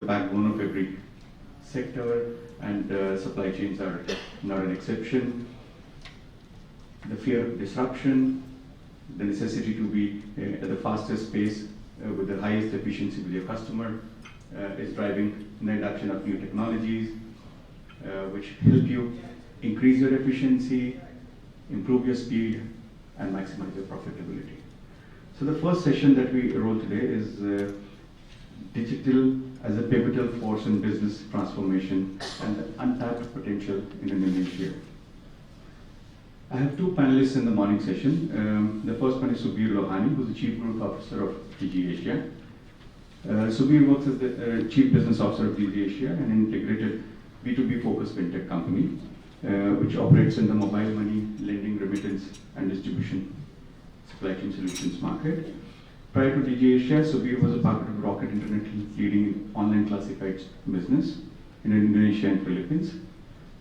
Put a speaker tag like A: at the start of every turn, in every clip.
A: the backbone of every sector, and supply chains are not an exception. The fear of disruption, the necessity to be at the fastest pace with the highest efficiency with your customer is driving the adoption of new technologies which help you increase your efficiency, improve your speed, and maximize your profitability. So the first session that we roll today is digital as a pivotal force in business transformation and the untapped potential in Indonesia. I have two panelists in the morning session. The first one is Subir Lohani, who is the Chief Growth Officer of DG Asia. Subir works as the Chief Business Officer of DG Asia, an integrated B2B focused fintech company, which operates in the mobile money, lending, remittance, and distribution supply chain solutions market. Prior to DG Asia, Subir was a partner of Rocket Internet, leading online classifieds business in Indonesia and Philippines.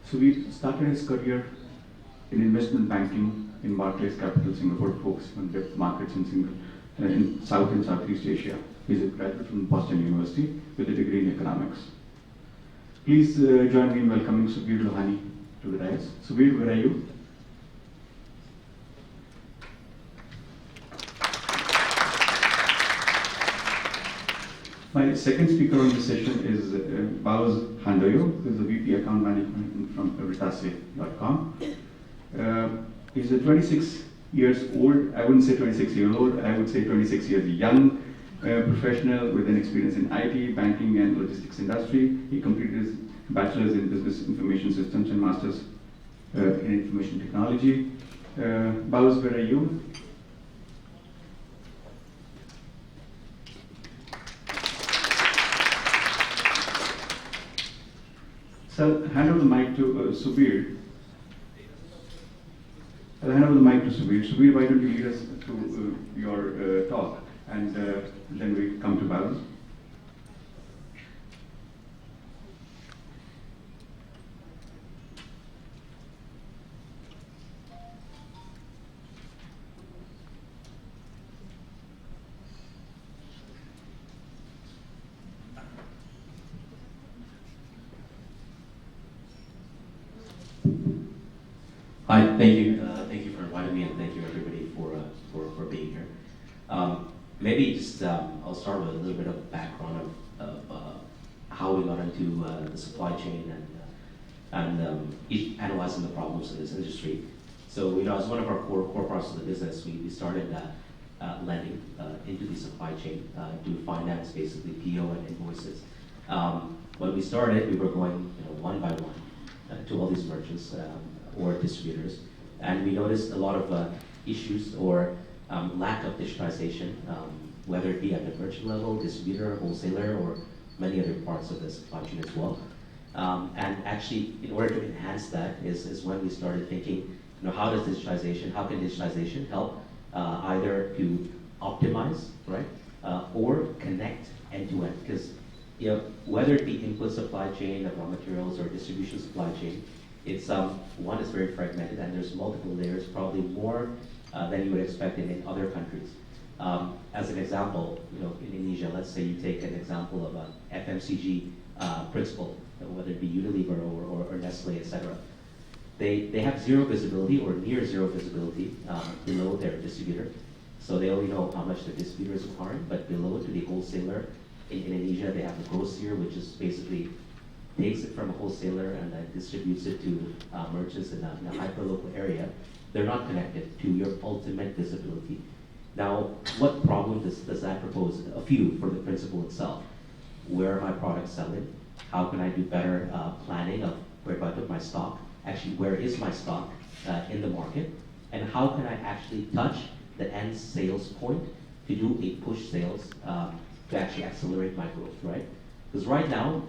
A: Subir started his career in investment banking in Barclays Capital Singapore, focusing on debt markets in South and Southeast Asia. He's a graduate from Boston University with a degree in economics. Please join me in welcoming Subir Lohani to the dais. Subir, where are you? My second speaker on this session is Baos Handoyo, who is the VP Account Management from Ritase.com. He's a 26 years old, I wouldn't say 26 years old, I would say 26 years young professional with an experience in IT, banking, and logistics industry. He completed his bachelor's in business information systems and master's in information technology. Baos, where are you? So I'll hand over the mic to Subir. I'll hand over the mic to Subir. Subir, why don't you lead us through your talk, and then we come to Baos.
B: Hi, thank you. Thank you for inviting me, and thank you everybody for being here. Maybe just I'll start with a little bit of background of how we got into the supply chain and analyzing the problems in this industry. So, as one of our core parts of the business, we started lending into the supply chain to finance basically PO and invoices. When we started, we were going one by one to all these merchants or distributors, and we noticed a lot of issues or lack of digitization, whether it be at the merchant level, distributor, wholesaler, or many other parts of the supply chain as well. And actually, in order to enhance that is when we started thinking, how can digitization help either to optimize, right, or connect end to end? Because whether it be input supply chain of raw materials or distribution supply chain, it's one is very fragmented, and there's multiple layers, probably more than you would expect in other countries. As an example, in Indonesia, let's say you take an example of a FMCG principal, whether it be Unilever or Nestle, etc. They have zero visibility or near zero visibility below their distributor. So they only know how much the distributor is acquiring, but below to the wholesaler in Indonesia, they have the grossier, which is basically takes it from a wholesaler and then distributes it to merchants in a hyper-local area. They're not connected to your ultimate visibility. Now, what problem does that propose? A few for the principal itself. Where are my products selling? How can I do better planning of where do I put my stock? Actually, where is my stock in the market? And how can I actually touch the end sales point to do a push sales to actually accelerate my growth, right? Because right now,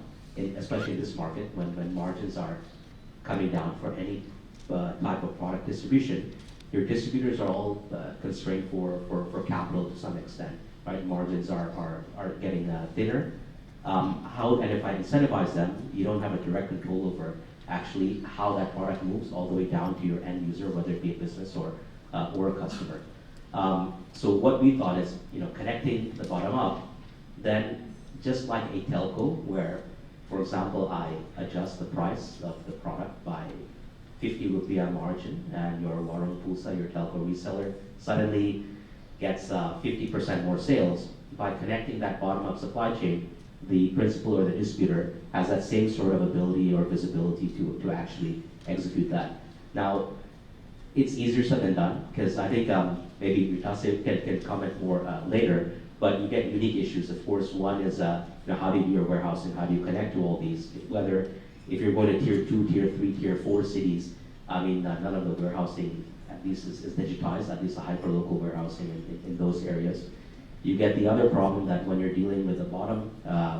B: especially in this market, when margins are coming down for any type of product distribution, your distributors are all constrained for capital to some extent, right? Margins are getting thinner. And if I incentivize them, you don't have a direct control over actually how that product moves all the way down to your end user, whether it be a business or a customer. So what we thought is, connecting the bottom up, then just like a telco where, for example, I adjust the price of the product by 50 rupiah margin, and your warung pulsa, your telco reseller, suddenly gets 50% more sales. By connecting that bottom-up supply chain, the principal or the distributor has that same sort of ability or visibility to actually execute that. Now, it's easier said than done, because I think maybe Vitase can comment more later, but you get unique issues. Of course, one is how do you do your warehousing, how do you connect to all these, whether if you're going to tier 2, tier 3, tier 4 cities, I mean, none of the warehousing at least is digitized, at least the hyper-local warehousing in those areas. You get the other problem that when you're dealing with the bottom,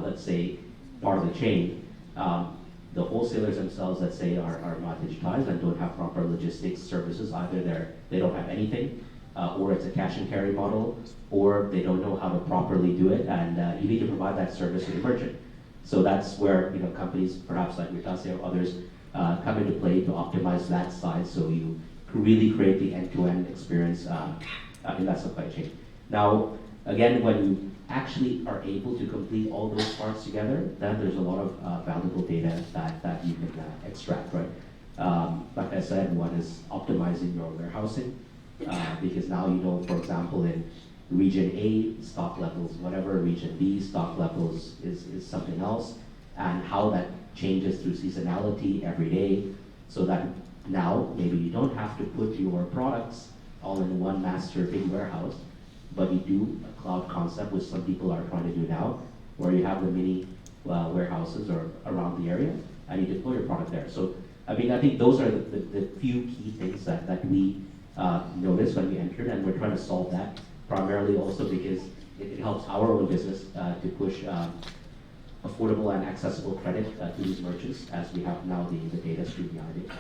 B: let's say, part of the chain, the wholesalers themselves, let's say, are not digitized and don't have proper logistics services. Either they don't have anything, or it's a cash and carry model, or they don't know how to properly do it, and you need to provide that service to the merchant. So that's where companies, perhaps like Vitase or others, come into play to optimize that side, so you really create the end-to-end experience in that supply chain. Now, again, when you actually are able to complete all those parts together, then there's a lot of valuable data that you can extract, right? Like I said, one is optimizing your warehousing, because now you know, for example, in region A, stock levels, whatever region B, stock levels is something else, and how that changes through seasonality every day, so that now maybe you don't have to put your products all in one master big warehouse, but you do a cloud concept, which some people are trying to do now, where you have the mini warehouses or around the area, and you deploy your product there. So, I mean, I think those are the few key things that we noticed when we entered, and we're trying to solve that, primarily also because it helps our own business to push affordable and accessible credit to these merchants, as we have now the data stream behind it.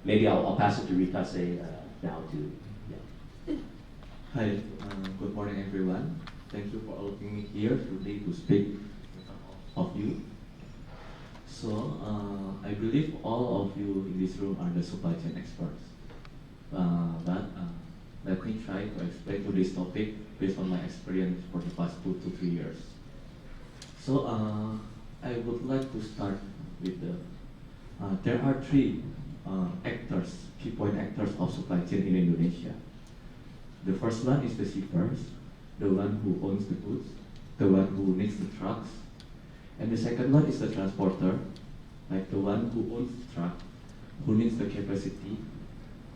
B: Maybe I'll pass it to Vitase now to, yeah.
C: Hi, good morning everyone. Thank you for allowing me here today to speak of you. So, I believe all of you in this room are the supply chain experts. But let me try to explain to this topic based on my experience for the past 2 to 3 years. So, I would like to start with there are 3 actors, key point actors of supply chain in Indonesia. The first one is the shippers, the one who owns the goods, the one who needs the trucks, and the second one is the transporter, like the one who owns the truck, who needs the capacity,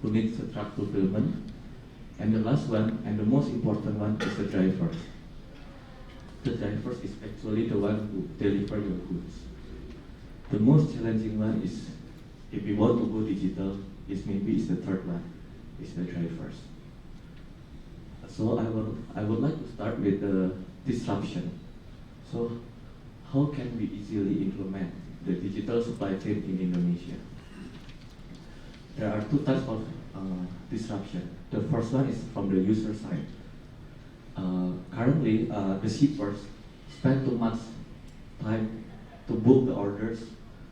C: who needs the truck fulfillment, and the last one, and the most important one, is the drivers. The drivers is actually the one who deliver your goods. The most challenging one is, if you want to go digital, is the third one, is the drivers. So I would like to start with the disruption. So how can we easily implement the digital supply chain in Indonesia? There are 2 types of disruption. The first one is from the user side. Currently, the shippers spend too much time to book the orders,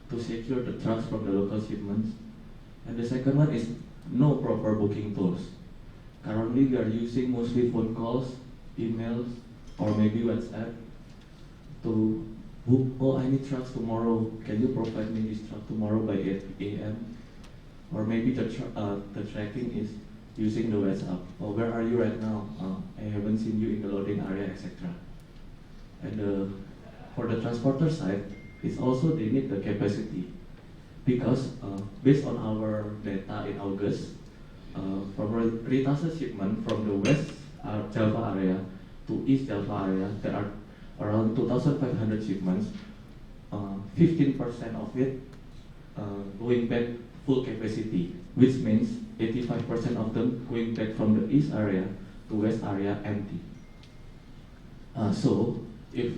C: to secure the trucks from the local shipments. And the second one is no proper booking tools. Currently, we are using mostly phone calls, emails, or maybe WhatsApp to book, oh, I need trucks tomorrow. Can you provide me this truck tomorrow by 8 a.m.? Or maybe the tracking is using the WhatsApp. Oh, where are you right now? I haven't seen you in the loading area, etc. And for the transporter side, it's also they need the capacity. Because based on our data in August, from Ritase shipment from the West Java area to East Java area, there are around 2,500 shipments. 15% of it going back full capacity, which means 85% of them going back from the East area to West area empty. So if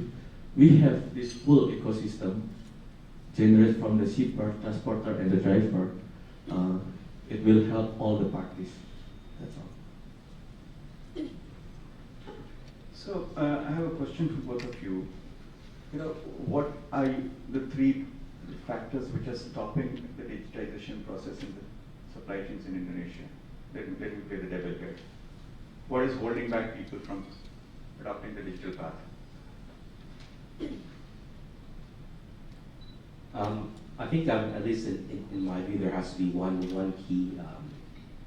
C: we have this full ecosystem generated from the shipper, transporter, and the driver, it will help all the parties. That's all.
A: So I have a question for both of you. What are the 3 factors which are stopping the digitization process in the supply chains in Indonesia? Let me play the devil here. What is holding back people from adopting the digital path?
B: I think at least in my view, there has to be one key,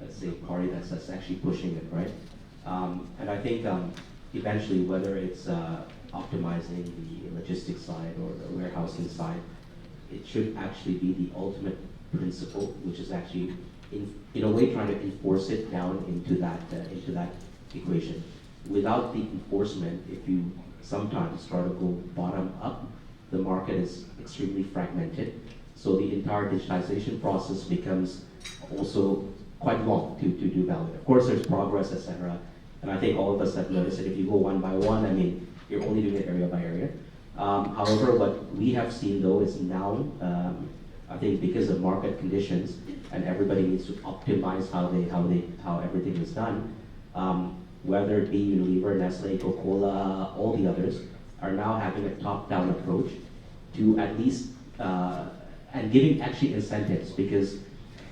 B: let's say, party that's actually pushing it, right? And I think eventually, whether it's optimizing the logistics side or the warehousing side, it should actually be the ultimate principle, which is actually in a way trying to enforce it down into that equation. Without the enforcement, if you sometimes try to go bottom up, the market is extremely fragmented. So the entire digitization process becomes also quite long to do valid. Of course, there's progress, etc. And I think all of us have noticed that if you go one by one, I mean, you're only doing it area by area. However, what we have seen though is now, I think because of market conditions and everybody needs to optimize how everything is done, whether it be Unilever, Nestle, Coca-Cola, all the others, are now having a top-down approach to at least, and giving actually incentives, because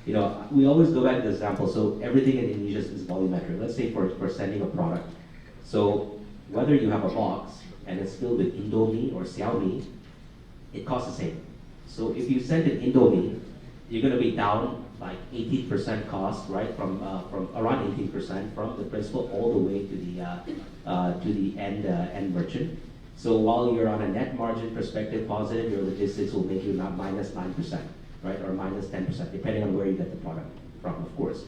B: we always go back to the example, so everything in Indonesia is volumetric. Let's say for sending a product. So whether you have a box and it's filled with Indomie or Xiaomi, it costs the same. So if you send an Indomie, you're going to be down like 18% cost, right? From around 18% from the principal all the way to the end merchant. So while you're on a net margin perspective positive, your logistics will make you not minus 9%, right? Or minus 10%, depending on where you get the product from, of course.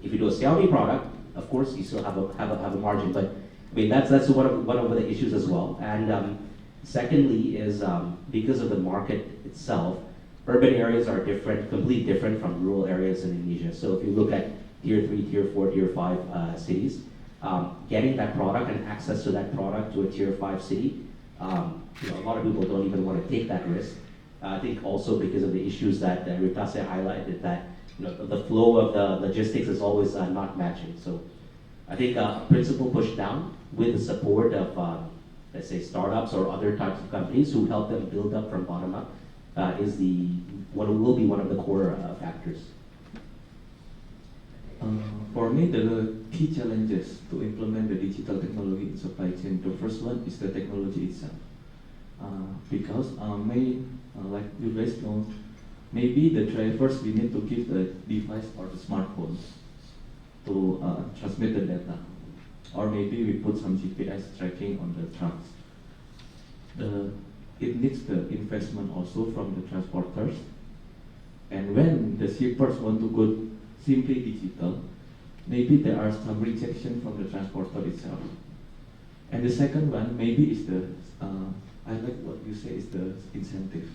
B: If you do a Xiaomi product, of course you still have a margin, but I mean that's one of the issues as well. And secondly is because of the market itself, urban areas are different, completely different from rural areas in Indonesia. So if you look at tier 3, tier 4, tier 5 cities, getting that product and access to that product to a tier 5 city, a lot of people don't even want to take that risk. I think also because of the issues that Ritase highlighted, that the flow of the logistics is always not matching. So I think principle pushed down with the support of let's say startups or other types of companies who help them build up from bottom up is what will be one of the core factors.
C: For me, the key challenges to implement the digital technology in supply chain, the first one is the technology itself. Because like you guys know, maybe the drivers, we need to give the device or the smartphones to transmit the data. Or maybe we put some GPS tracking on the trucks. It needs the investment also from the transporters. And when the shippers want to go simply digital, maybe there are some rejection from the transporter itself. And the second one maybe is I like what you say is the incentive.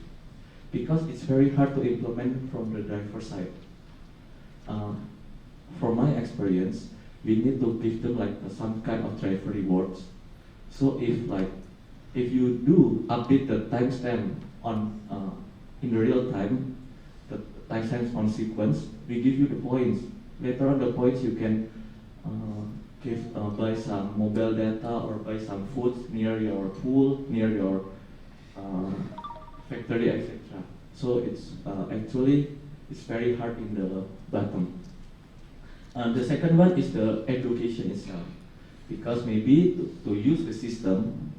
C: Because it's very hard to implement from the driver side. From my experience, we need to give them like some kind of driver rewards. So if you do update the timestamp on in the real time, the timestamps on sequence, we give you the points. Later on the points you can buy some mobile data or buy some food near your pool, near your factory, etc. So it's actually it's very hard in the bottom. The second one is the education itself, because maybe to use the system,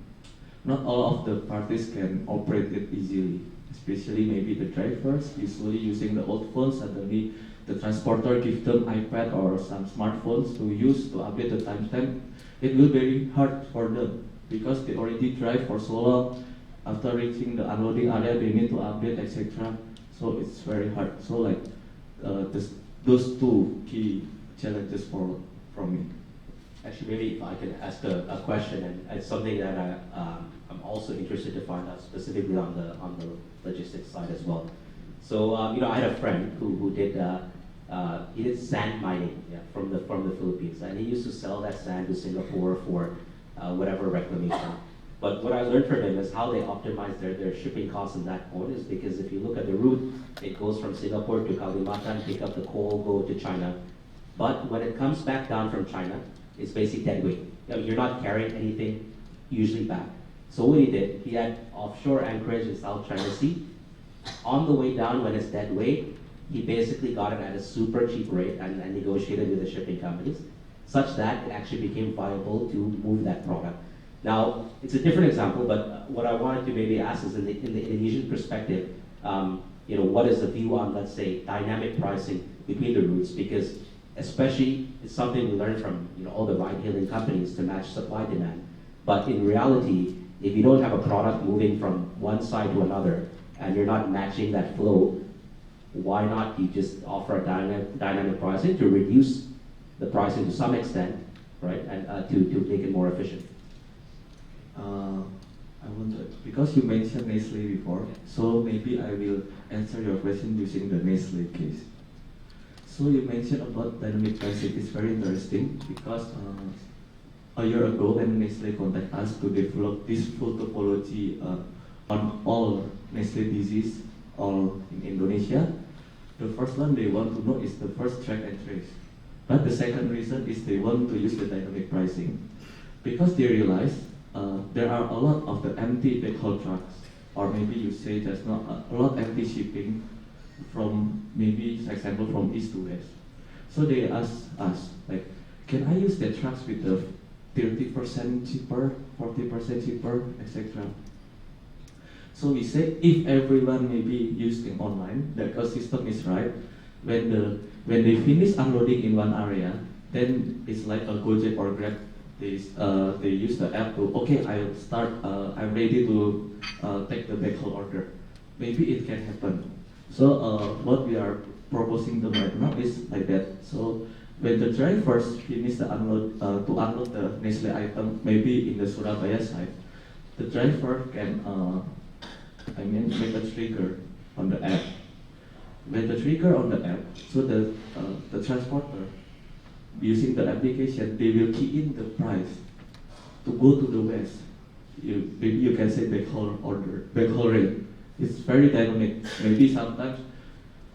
C: not all of the parties can operate it easily. Especially maybe the drivers usually using the old phones, suddenly the transporter gives them iPad or some smartphones to use to update the timestamp. It will be very hard for them because they already drive for so long. After reaching the unloading area, they need to update, etc. So it's very hard. So those two key challenges from me.
B: Actually, maybe if I can ask a question, and it's something that I'm also interested to find out specifically on the logistics side as well. So I had a friend who did he did sand mining from the Philippines, and he used to sell that sand to Singapore for whatever reclamation. But what I learned from him is how they optimize their shipping costs in that point is because if you look at the route, it goes from Singapore to Kalimantan, pick up the coal, go to China. But when it comes back down from China, it's basically dead weight. You're not carrying anything usually back. So what he did, he had offshore anchorage in South China Sea. On the way down, when it's dead weight, he basically got it at a super cheap rate and negotiated with the shipping companies, such that it actually became viable to move that product. Now, it's a different example, but what I wanted to maybe ask is in the Indonesian perspective, what is the view on, let's say, dynamic pricing between the routes? Because especially, it's something we learned from all the ride-hailing companies to match supply demand. But in reality, if you don't have a product moving from one side to another, and you're not matching that flow, why not you just offer a dynamic pricing to reduce the pricing to some extent, right, and to make it more efficient?
C: I wonder, because you mentioned Nestle before, so maybe I will answer your question using the Nestle case. So you mentioned about dynamic pricing. It's very interesting because a year ago when Nestle contacted us to develop this full topology on all Nestle disease all in Indonesia, the first one they want to know is the first track and trace. But the second reason is they want to use the dynamic pricing because they realize there are a lot of the empty backhaul trucks, or maybe you say there's not a lot empty shipping from maybe, for example, from east to west. So they ask us, like, can I use the trucks with the 30% cheaper, 40% cheaper, etc. So we say if everyone maybe using online, the ecosystem is right. When they finish unloading in one area, then it's like a Gojek or Grab. They use the app to I'm ready to take the backhaul order. Maybe it can happen. So what we are proposing them right now is like that. So when the drivers finish the unload to unload the Nestle item, maybe in the Surabaya side, the driver can make a trigger on the app. When the trigger on the app, so the transporter using the application, they will key in the price to go to the west. You can say backhaul rate. It's very dynamic. Maybe sometimes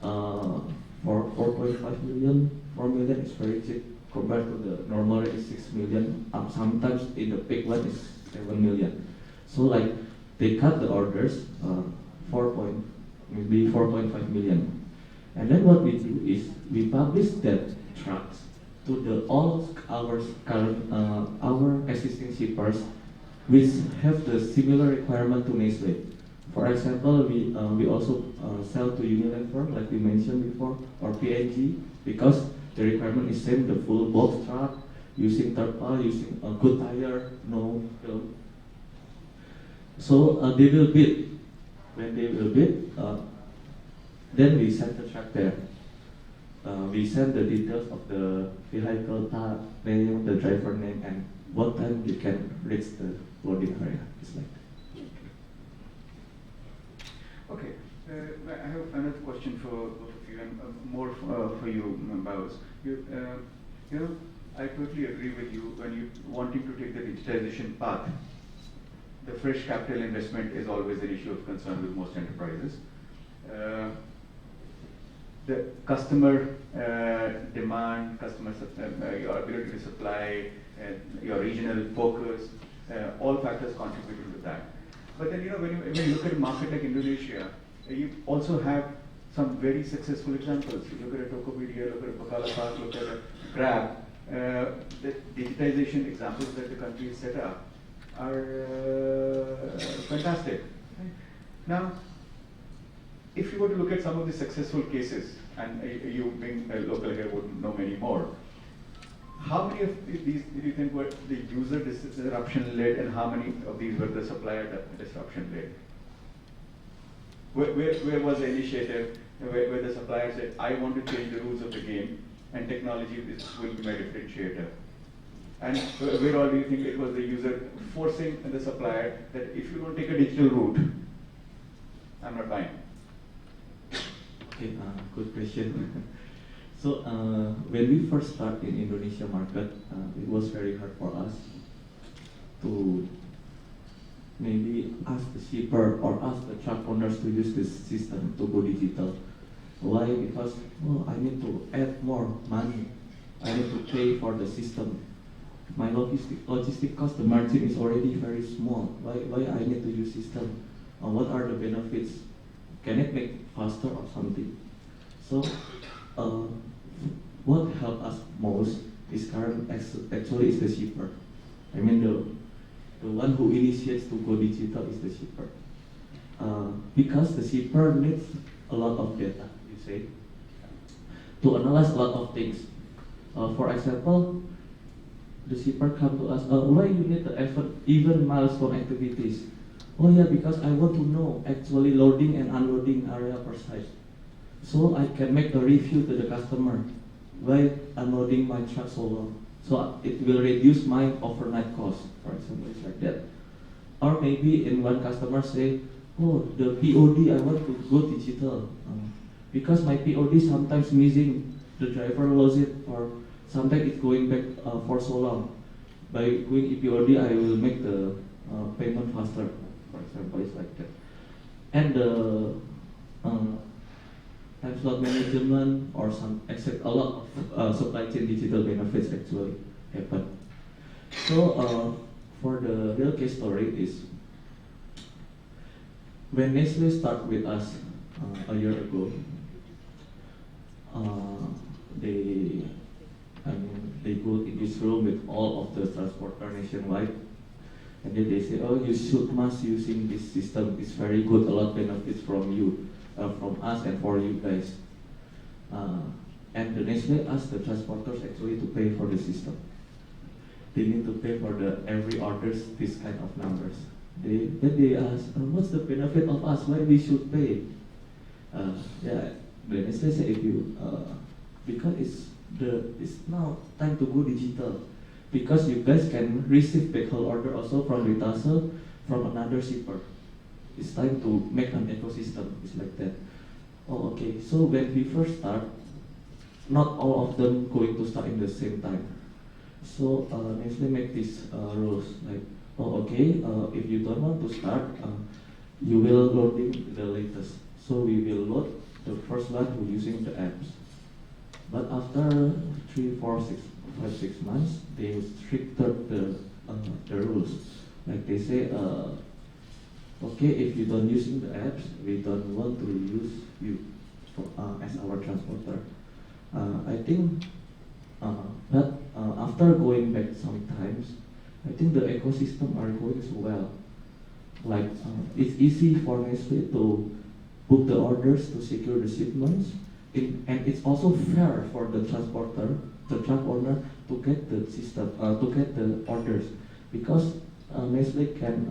C: for 4.5 million, 4 million is very cheap compared to the normal rate is 6 million. Sometimes in the big one is 7 million. So like they cut the orders maybe 4.5 million. And then what we do is we publish that trucks to all our current our existing shippers, which have the similar requirement to Nestle. For example, we also sell to Unilever, like we mentioned before, or P&G, because the requirement is same, the full box truck, using terpal, using a good tire, no film. So they will bid. When they will bid, then we send the truck there. We send the details of the vehicle name, the driver name, and what time you can reach the loading area. It's like that.
A: Okay, I have another question for both of you, and more for you, Baus. I totally agree with you when you wanting to take the digitization path. The fresh capital investment is always an issue of concern with most enterprises. The customer demand, your ability to supply, your regional focus, all factors contributing to that. But then when you look at a market like Indonesia, you also have some very successful examples. You look at a Tokopedia, look at a Bukalapak, look at a Grab. The digitization examples that the country has set up are fantastic. Now, if you were to look at some of the successful cases, and you being a local here would know many more, how many of these do you think were the user disruption led, and how many of these were the supplier disruption led? Where was the initiative where the supplier said, I want to change the rules of the game, and technology will be my differentiator? And where all do you think it was the user forcing the supplier that if you don't take a digital route, I'm not buying?
C: Okay, good question. So when we first started in Indonesia market, it was very hard for us to maybe ask the shipper or ask the truck owners to use this system to go digital. Why? Because I need to add more money. I need to pay for the system. My logistic cost, the margin is already very small. Why I need to use system? What are the benefits? Can it make faster or something? So what helped us most is actually is the shipper. I mean the one who initiates to go digital is the shipper. Because the shipper needs a lot of data, you say, to analyze a lot of things. For example, the shipper come to us, why you need the effort, even milestone activities? Oh yeah, because I want to know actually loading and unloading area per site. So I can make a review to the customer, why unloading my truck so long. So it will reduce my overnight cost, for example, it's like that. Or maybe in one customer say, oh, the POD, I want to go digital. Because my POD sometimes missing, the driver lost it, or sometimes it's going back for so long. By going EPOD, I will make the payment faster, for example, it's like that. And the time slot management or some, except a lot of supply chain digital benefits actually happen. So for the real case story is, when Nestle started with us a year ago, they go in this room with all of the transporter nationwide, and then they say, oh, you must using this system, it's very good, a lot of benefits from you, from us and for you guys. And the Nestle asked the transporters actually to pay for the system. They need to pay for the every orders, this kind of numbers. Then they ask, what's the benefit of us, why we should pay? Yeah, the Nestle said, if you, because it's now time to go digital. Because you guys can receive backhaul order also from Retasa, from another shipper. It's time to make an ecosystem, it's like that. Oh, okay, so when we first start, not all of them going to start in the same time. So Nestle make these rules, like, oh, okay, if you don't want to start, you will loading the latest. So we will load the first one who using the apps. But after 3, 4, 6 months, they stricter the rules. Like they say, okay, if you don't using the apps, we don't want to use you for, as our transporter. I think, but after going back sometimes, I think the ecosystem are going so well. Like it's easy for Nestle to book the orders, to secure the shipments, and it's also fair for the transporter, the truck owner, to get the system, to get the orders, because Nestle can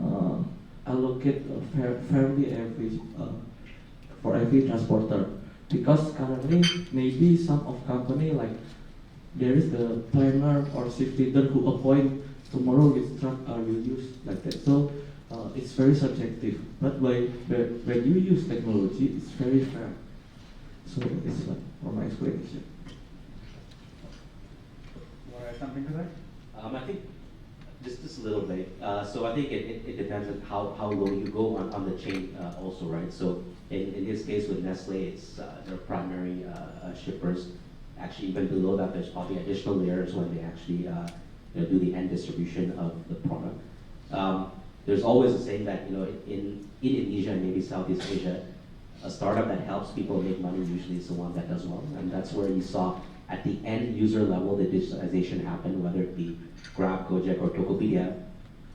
C: allocate fairly for every transporter. Because currently, maybe some of company, like there is the planner or shift leader who appoint tomorrow which truck I will use, like that. So it's very subjective. But when you use technology, it's very fair. So it's for my explanation.
A: Want to add something to that?
B: I think just a little bit. So I think it depends on how low you go on the chain also, right? So in this case with Nestle, it's their primary shippers. Actually, even below that, there's probably additional layers when they actually do the end distribution of the product. There's always a saying that in Indonesia and maybe Southeast Asia, a startup that helps people make money usually is the one that does well, and that's where you saw at the end user level the digitalization happen, whether it be Grab, Gojek, or Tokopedia.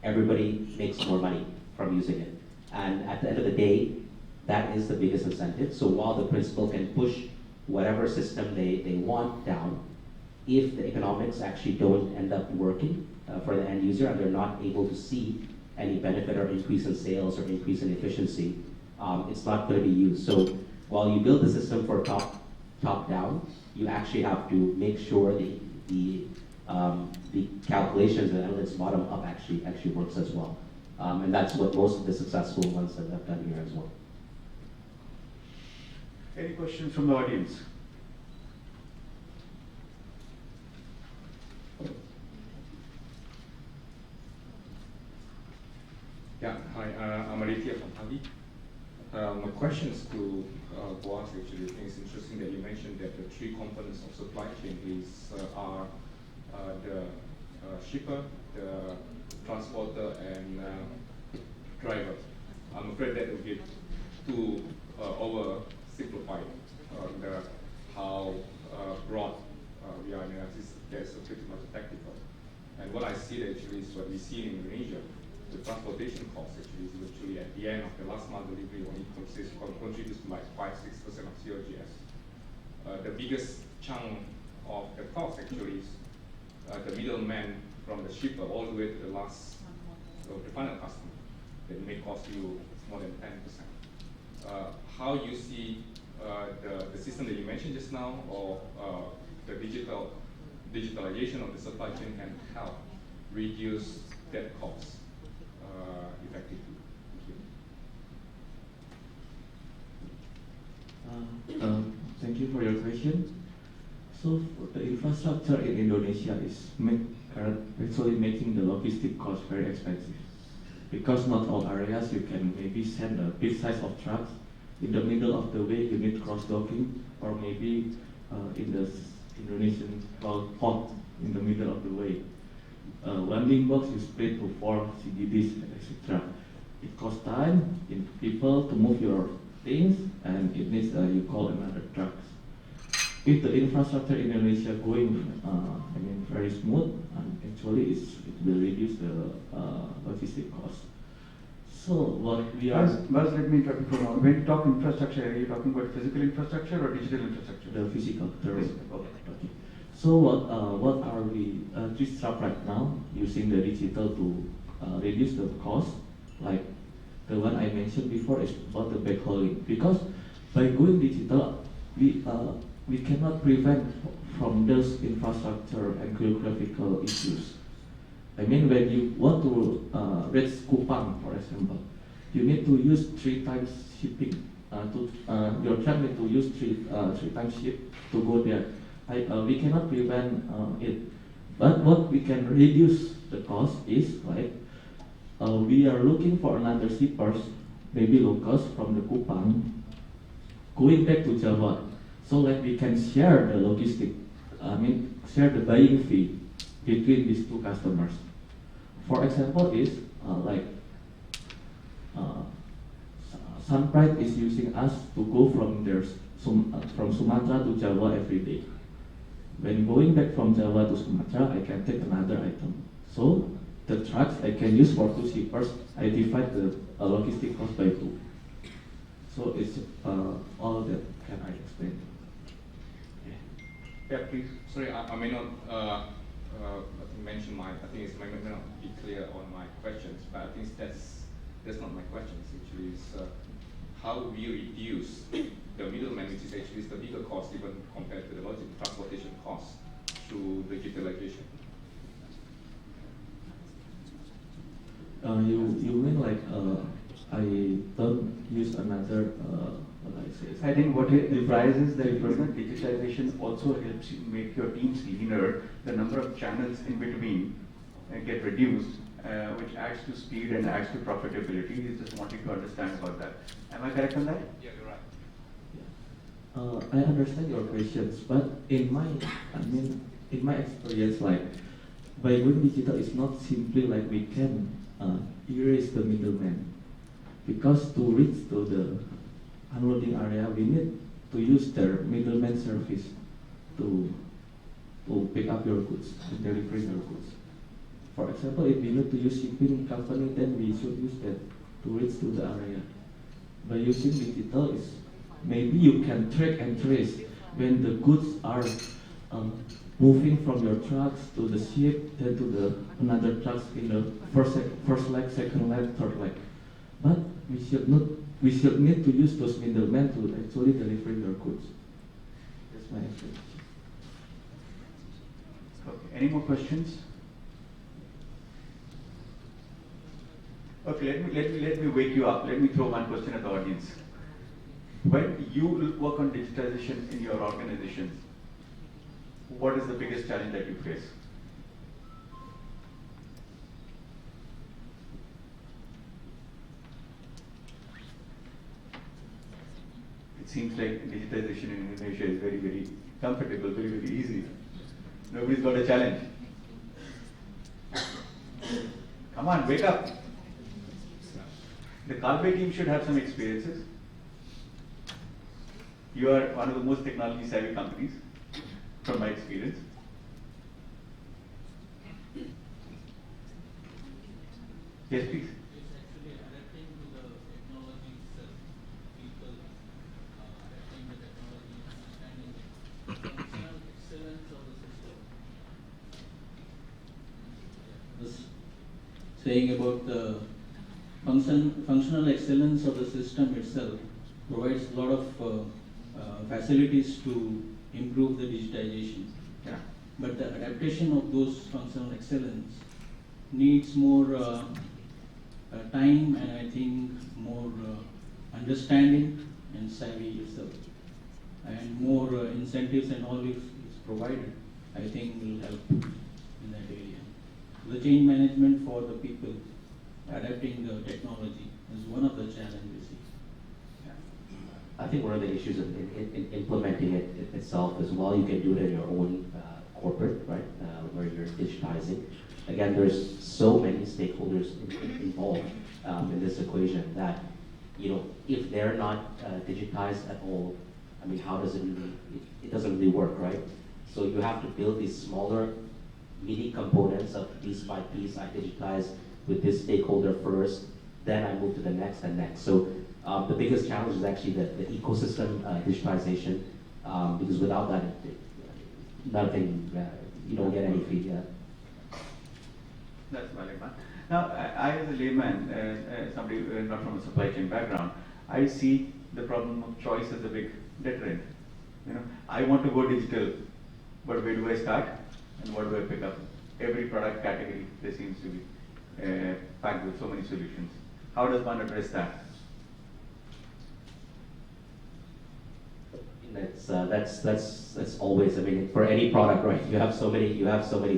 B: Everybody makes more money from using it, and at the end of the day, that is the biggest incentive. So while the principal can push whatever system they want down, if the economics actually don't end up working for the end user and they're not able to see any benefit or increase in sales or increase in efficiency, it's not going to be used. So while you build the system for top down, you actually have to make sure the calculations and analytics bottom up actually works as well. And that's what most of the successful ones have done here as well.
A: Any questions from the audience?
D: Yeah, hi, I'm Aditya from Hagi. My question is to Boaz actually. I think it's interesting that you mentioned that the 3 components of supply chain are the shipper, the transporter, and driver. I'm afraid that will get too oversimplified how broad we are in analysis. That's pretty much technical. And what I see actually is what we see in Indonesia. the transportation cost actually is virtually at the end of the last mile delivery only contributes to like 5-6% of COGS. The biggest chunk of the cost actually is the middleman from the shipper all the way to the last, so the final customer. That may cost you more than 10%. How you see the system that you mentioned just now, or the digitalization of the supply chain can help reduce that cost effectively? Thank you.
C: Thank you for your question. So the infrastructure in Indonesia is actually making the logistic cost very expensive, because not all areas you can maybe send a big size of trucks. In the middle of the way you need cross-docking, or maybe in the Indonesian called port in the middle of the way. One big box you split to 4 CDDs, etc. It costs time in people to move your things, and it needs you call another trucks. If the infrastructure in Indonesia going, very smooth, actually it will reduce the logistic cost. So what we are...
A: Buzz, let me interrupt you for a moment. When you talk infrastructure, are you talking about physical infrastructure or digital infrastructure?
C: The physical.
A: Okay.
C: So what are we disrupt right now using the digital to reduce the cost? Like the one I mentioned before is about the backhauling. Because by going digital, we cannot prevent from those infrastructure and geographical issues. I mean, when you want to reach Kupang, for example, you need to use 3 times shipping. Your truck need to use 3 times ship to go there. We cannot prevent it, but what we can reduce the cost is like we are looking for another shippers, maybe locals from the Kupang, going back to Java, so like we can share the logistic. Share the buying fee between these 2 customers. For example, is Sunpride is using us to go from from Sumatra to Java every day. When going back from Java to Sumatra, I can take another item. So the trucks I can use for 2 shippers, I divide the logistic cost by 2. So it's all that can I explain.
D: Yeah, please. Sorry, I may not mention I think it may not be clear on my questions, but I think that's not my questions. Actually, is how we reduce the middleman, which is actually the bigger cost even compared to the transportation cost through digitalization.
C: You mean like I don't use another what I say?
A: I think what it implies is that digitalization also helps you make your teams leaner. The number of channels in between get reduced, which adds to speed and adds to profitability. You just wanted to understand about that. Am I correct on that?
D: Yeah, you're right.
C: Yeah. I understand your questions, but in my experience, like by going digital, it's not simply like we can erase the middleman, because to reach to the unloading area, we need to use their middleman service to pick up your goods and deliver your goods. For example, if we need to use shipping company, then we should use that to reach to the area. By using digital, is maybe you can track and trace when the goods are moving from your trucks to the ship, then to the another trucks in the first leg, second leg, third leg. But we should need to use those middlemen to actually deliver your goods. That's my explanation.
A: Okay. Any more questions? Okay, let me wake you up. Let me throw one question at the audience. When you work on digitization in your organization, what is the biggest challenge that you face? It seems like digitization in Indonesia is very, very comfortable, very, very easy. Nobody's got a challenge. Come on, wake up. The Kalbe team should have some experiences. You are one of the most technology savvy companies, from my experience. Yes, please.
E: It's actually adapting to the technology itself. People adapting the technology, understanding it. Functional excellence of the system. Was saying about the functional excellence of the system itself provides a lot of facilities to improve the digitization.
A: Yeah.
E: But the adaptation of those functional excellence needs more time, and I think more understanding and savvy itself, and more incentives and all is provided, I think will help in that area. The change management for the people adapting the technology is one of the challenges.
B: I think one of the issues in implementing it itself is, while you can do it in your own corporate, right, where you're digitizing. Again, there's so many stakeholders involved in this equation that, if they're not digitized at all, I mean, how does it doesn't really work, right? So you have to build these smaller mini components of piece by piece. I digitize with this stakeholder first, then I move to the next and next. So the biggest challenge is actually the ecosystem digitization, because without that, nothing, you don't get any feedback.
A: That's valid, man. Now, I as a layman, somebody not from a supply chain background, I see the problem of choice as a big deterrent. I want to go digital, but where do I start and what do I pick up? Every product category, there seems to be packed with so many solutions. How does one address that?
B: That's always. I mean, for any product, right? You have so many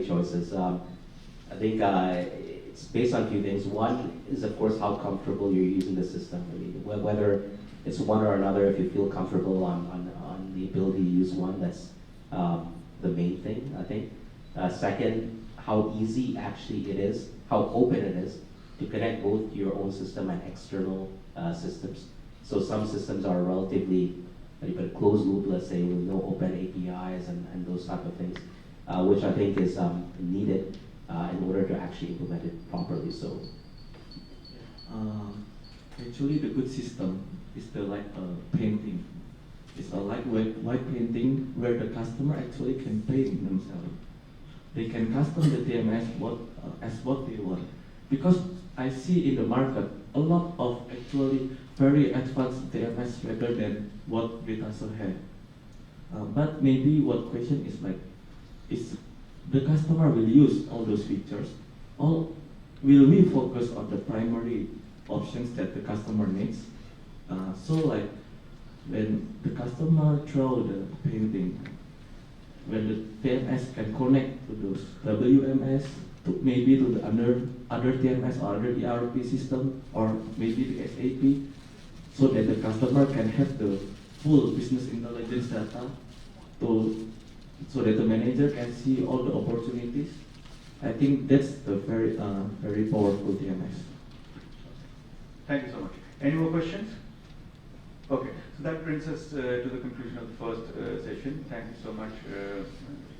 B: choices. I think it's based on a few things. One is, of course, how comfortable you're using the system. I mean, whether it's one or another, if you feel comfortable on the ability to use one, that's the main thing, I think. Second, how easy actually it is, how open it is to connect both your own system and external systems. So some systems are relatively closed loop, let's say, with no open APIs and those type of things, which I think is needed in order to actually implement it properly. So,
C: actually, the good system is like a painting. It's a lightweight painting where the customer actually can paint themselves. They can custom the TMS as what they want. Because I see in the market a lot of actually very advanced TMS rather than what Vitasol had. But maybe what question is the customer will use all those features, or will we focus on the primary options that the customer needs? So when the customer throw the painting, when the TMS can connect to those WMS, maybe to the other TMS or other ERP system, or maybe the SAP, so that the customer can have the full business intelligence data, so that the manager can see all the opportunities. I think that's the very powerful TMS.
A: Thank you so much. Any more questions? Okay, so that brings us to the conclusion of the first session. Thank you so much,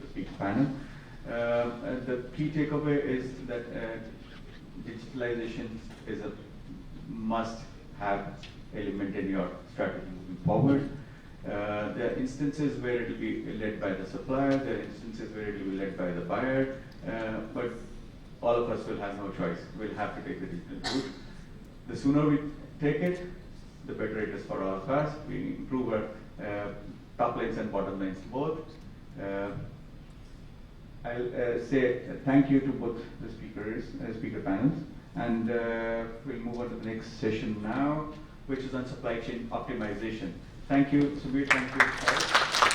A: the speaker panel. The key takeaway is that digitalization is a must-have element in your strategy moving forward. There are instances where it will be led by the supplier, there are instances where it will be led by the buyer, but all of us will have no choice. We'll have to take the digital route. The sooner we take it, the better it is for all of us. We improve our top lines and bottom lines both. I'll say thank you to both the speaker panels, and we'll move on to the next session now, which is on supply chain optimization. Thank you, Subir. Thank you.